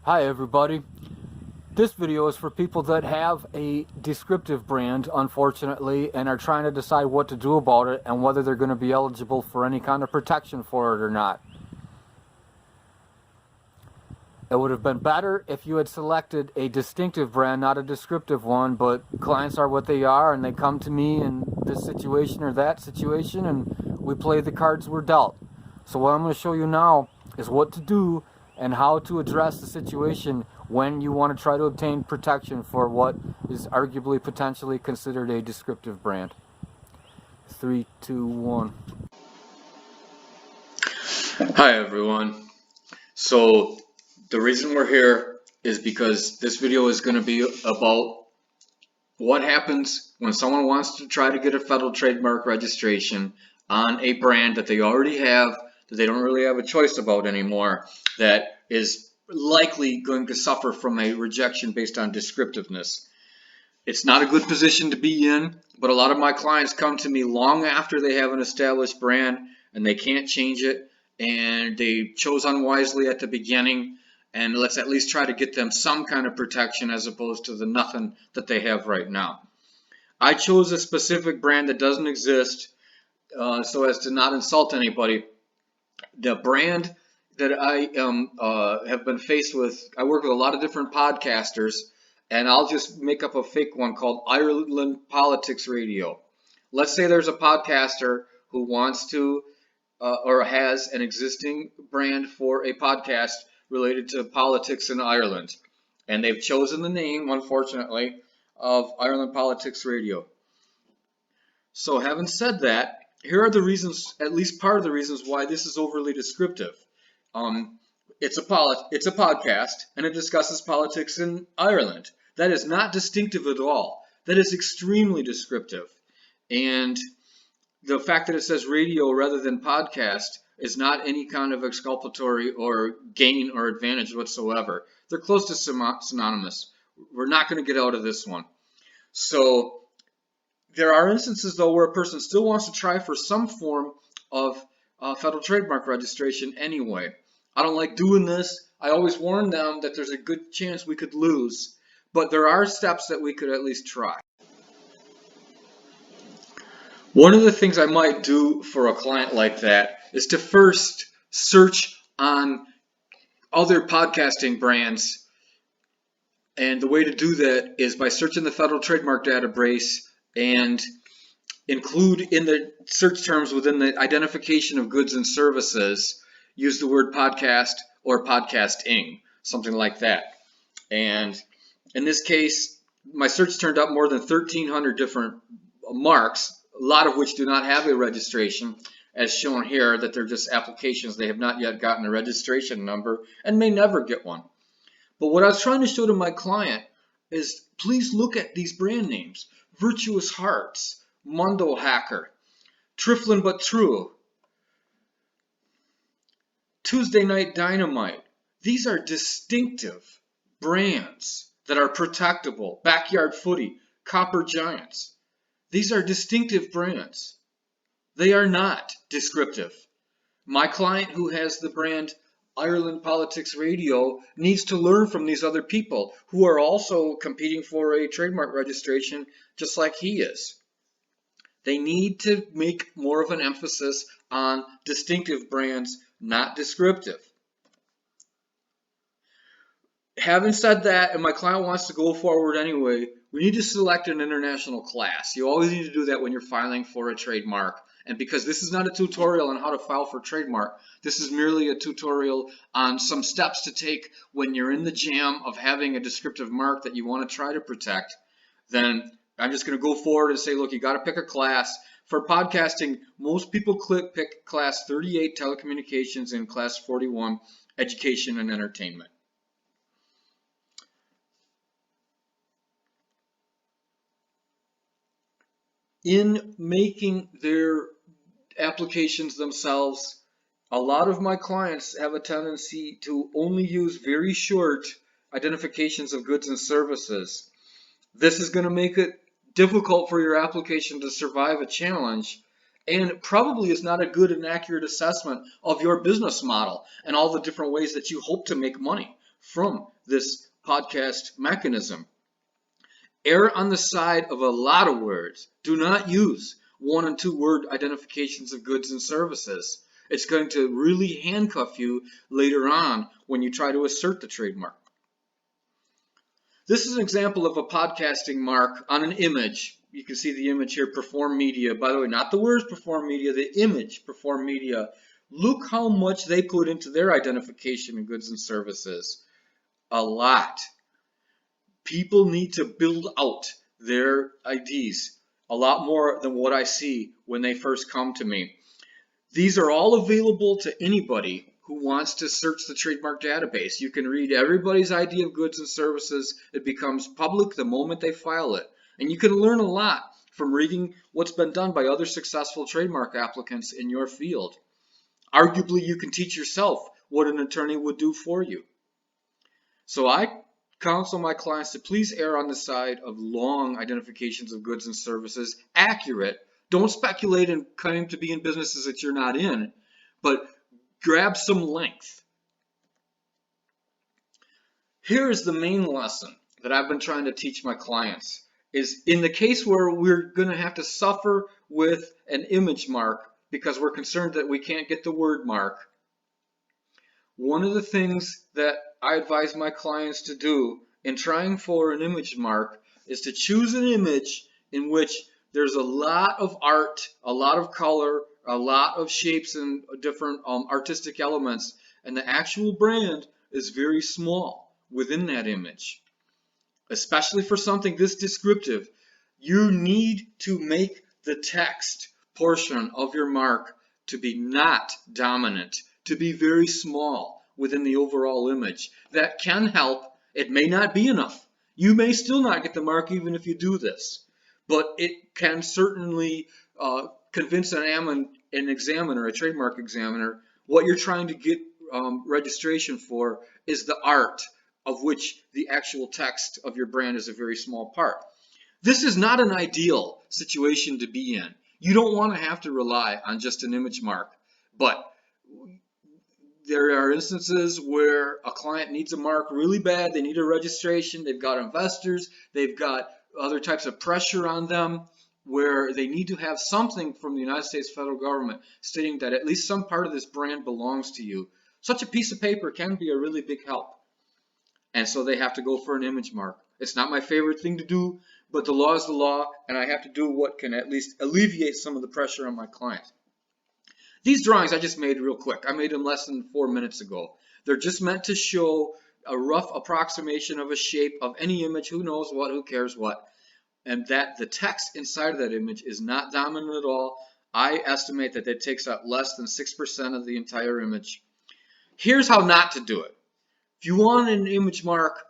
Hi everybody. This video is for people that have a descriptive brand, unfortunately, and are trying to decide what to do about it and whether they're going to be eligible for any kind of protection for it or not. It would have been better if you had selected a distinctive brand, not a descriptive one, but clients are what they are and they come to me in this situation or that situation and we play the cards we're dealt. So what I'm going to show you now is what to do and how to address the situation when you want to try to obtain protection for what is arguably potentially considered a descriptive brand. 3, 2, 1. Hi everyone. So the reason we're here is because this video is going to be about what happens when someone wants to try to get a federal trademark registration on a brand that they already have, that they don't really have a choice about anymore, that is likely going to suffer from a rejection based on descriptiveness. It's not a good position to be in, but a lot of my clients come to me long after they have an established brand and they can't change it, and they chose unwisely at the beginning, and let's at least try to get them some kind of protection as opposed to the nothing that they have right now. I chose a specific brand that doesn't exist so as to not insult anybody. The brand that I have been faced with, I work with a lot of different podcasters, and I'll just make up a fake one called Ireland Politics Radio. Let's say there's a podcaster who wants to or has an existing brand for a podcast related to politics in Ireland, and they've chosen the name, unfortunately, of Ireland Politics Radio. So having said that, here are the reasons, at least part of the reasons why this is overly descriptive. Um, it's a podcast, and it discusses politics in Ireland. That is not distinctive at all. That is extremely descriptive. And the fact that it says radio rather than podcast is not any kind of exculpatory or gain or advantage whatsoever. They're close to synonymous. We're not going to get out of this one. So there are instances, though, where a person still wants to try for some form of federal trademark registration anyway. I don't like doing this. I always warn them that there's a good chance we could lose, but there are steps that we could at least try. One of the things I might do for a client like that is to first search on other podcasting brands. And the way to do that is by searching the Federal Trademark Database and include in the search terms within the identification of goods and services, use the word podcast or podcasting, something like that. And in this case, my search turned up more than 1,300 different marks, a lot of which do not have a registration, as shown here, that they're just applications. They have not yet gotten a registration number and may never get one. But what I was trying to show to my client is, please look at these brand names: Virtuous Hearts, Mundo Hacker, Triflin But True, Tuesday Night Dynamite. These are distinctive brands that are protectable. Backyard Footy, Copper Giants. These are distinctive brands. They are not descriptive. My client who has the brand Ireland Politics Radio needs to learn from these other people who are also competing for a trademark registration just like he is. They need to make more of an emphasis on distinctive brands, not descriptive. Having said that, and my client wants to go forward anyway, we need to select an international class. You always need to do that when you're filing for a trademark. And because this is not a tutorial on how to file for trademark, this is merely a tutorial on some steps to take when you're in the jam of having a descriptive mark that you want to try to protect, then I'm just going to go forward and say, look, you got to pick a class. For podcasting, most people pick class 38, telecommunications, and class 41, education and entertainment. In making their applications themselves, a lot of my clients have a tendency to only use very short identifications of goods and services. This is going to make it difficult for your application to survive a challenge, and probably is not a good and accurate assessment of your business model and all the different ways that you hope to make money from this podcast mechanism. Err on the side of a lot of words. Do not use 1 and 2 word identifications of goods and services. It's going to really handcuff you later on when you try to assert the trademark. This is an example of a podcasting mark on an image. You can see the image here, Perform Media. By the way, not the words Perform Media, the image Perform Media. Look how much they put into their identification of goods and services. A lot. People need to build out their IDs a lot more than what I see when they first come to me. These are all available to anybody who wants to search the trademark database. You can read everybody's ID of goods and services. It becomes public the moment they file it. And you can learn a lot from reading what's been done by other successful trademark applicants in your field. Arguably, you can teach yourself what an attorney would do for you. So I counsel my clients to please err on the side of long identifications of goods and services, accurate. Don't speculate and claim to be in businesses that you're not in, but grab some length. Here is the main lesson that I've been trying to teach my clients, is in the case where we're going to have to suffer with an image mark because we're concerned that we can't get the word mark. One of the things that I advise my clients to do in trying for an image mark is to choose an image in which there's a lot of art, a lot of color, a lot of shapes and different artistic elements, and the actual brand is very small within that image. Especially for something this descriptive, you need to make the text portion of your mark to be not dominant, to be very small within the overall image. That can help. It may not be enough. You may still not get the mark even if you do this, but it can certainly convince an examiner, a trademark examiner, what you're trying to get registration for is the art, of which the actual text of your brand is a very small part. This is not an ideal situation to be in. You don't want to have to rely on just an image mark, but there are instances where a client needs a mark really bad. They need a registration. They've got investors. They've got other types of pressure on them where they need to have something from the United States federal government stating that at least some part of this brand belongs to you. Such a piece of paper can be a really big help. And so they have to go for an image mark. It's not my favorite thing to do, but the law is the law, and I have to do what can at least alleviate some of the pressure on my clients. These drawings I just made real quick. I made them less than 4 minutes ago. They're just meant to show a rough approximation of a shape of any image. Who knows what, who cares what. And that the text inside of that image is not dominant at all. I estimate that it takes up less than 6% of the entire image. Here's how not to do it. If you want an image mark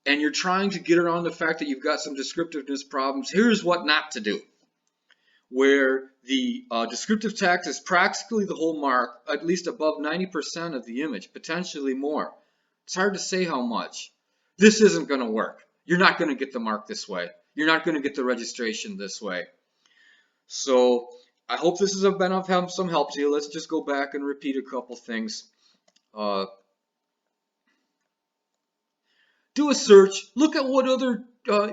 and you're trying to get around the fact that you've got some descriptiveness problems, here's what not to do. Where the descriptive text is practically the whole mark, at least above 90% of the image, potentially more. It's hard to say how much. This isn't going to work. You're not going to get the mark this way. You're not going to get the registration this way. So I hope this has been of some help to you. Let's just go back and repeat a couple things. Do a search. Look at what other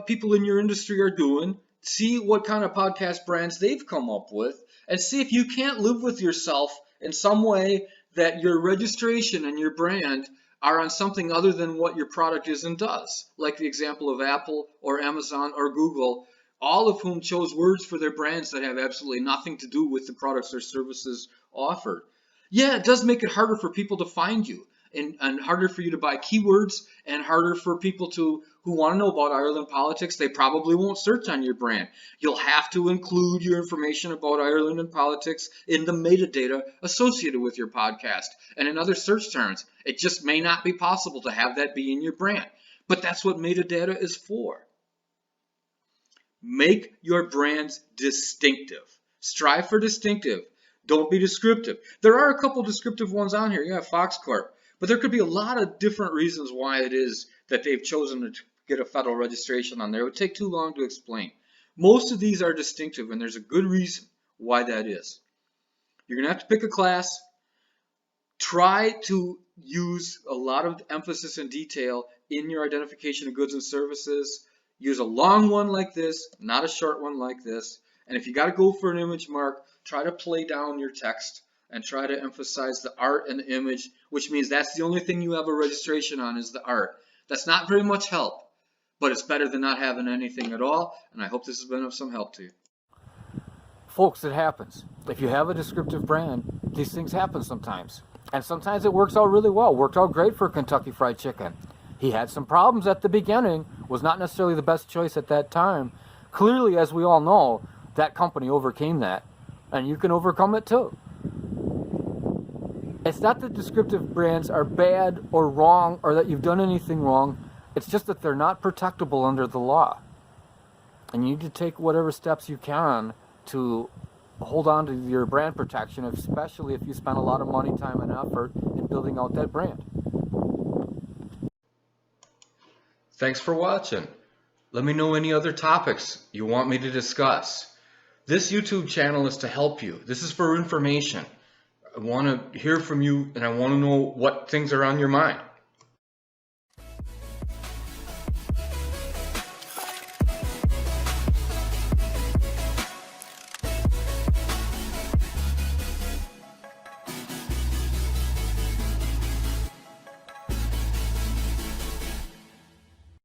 people in your industry are doing. See what kind of podcast brands they've come up with, and see if you can't live with yourself in some way that your registration and your brand are on something other than what your product is and does. Like the example of Apple or Amazon or Google, all of whom chose words for their brands that have absolutely nothing to do with the products or services offered. Yeah, it does make it harder for people to find you. And harder for you to buy keywords, and harder for people who want to know about Ireland politics. They probably won't search on your brand. You'll have to include your information about Ireland and politics in the metadata associated with your podcast and in other search terms. It just may not be possible to have that be in your brand. But that's what metadata is for. Make your brands distinctive. Strive for distinctive. Don't be descriptive. There are a couple descriptive ones on here. You have Fox Corp. But there could be a lot of different reasons why it is that they've chosen to get a federal registration on there. It would take too long to explain. Most of these are distinctive, and there's a good reason why that is. You're going to have to pick a class. Try to use a lot of emphasis and detail in your identification of goods and services. Use a long one like this, not a short one like this. And if you got to go for an image mark, try to play down your text and try to emphasize the art and the image, which means that's the only thing you have a registration on is the art. That's not very much help, but it's better than not having anything at all. And I hope this has been of some help to you. Folks, it happens. If you have a descriptive brand, these things happen sometimes. And sometimes it works out really well. Worked out great for Kentucky Fried Chicken. He had some problems at the beginning, was not necessarily the best choice at that time. Clearly, as we all know, that company overcame that. And you can overcome it too. It's not that descriptive brands are bad or wrong or that you've done anything wrong. It's just that they're not protectable under the law. And you need to take whatever steps you can to hold on to your brand protection, especially if you spend a lot of money, time, and effort in building out that brand. Thanks for watching. Let me know any other topics you want me to discuss. This YouTube channel is to help you. This is for information. I want to hear from you and I want to know what things are on your mind.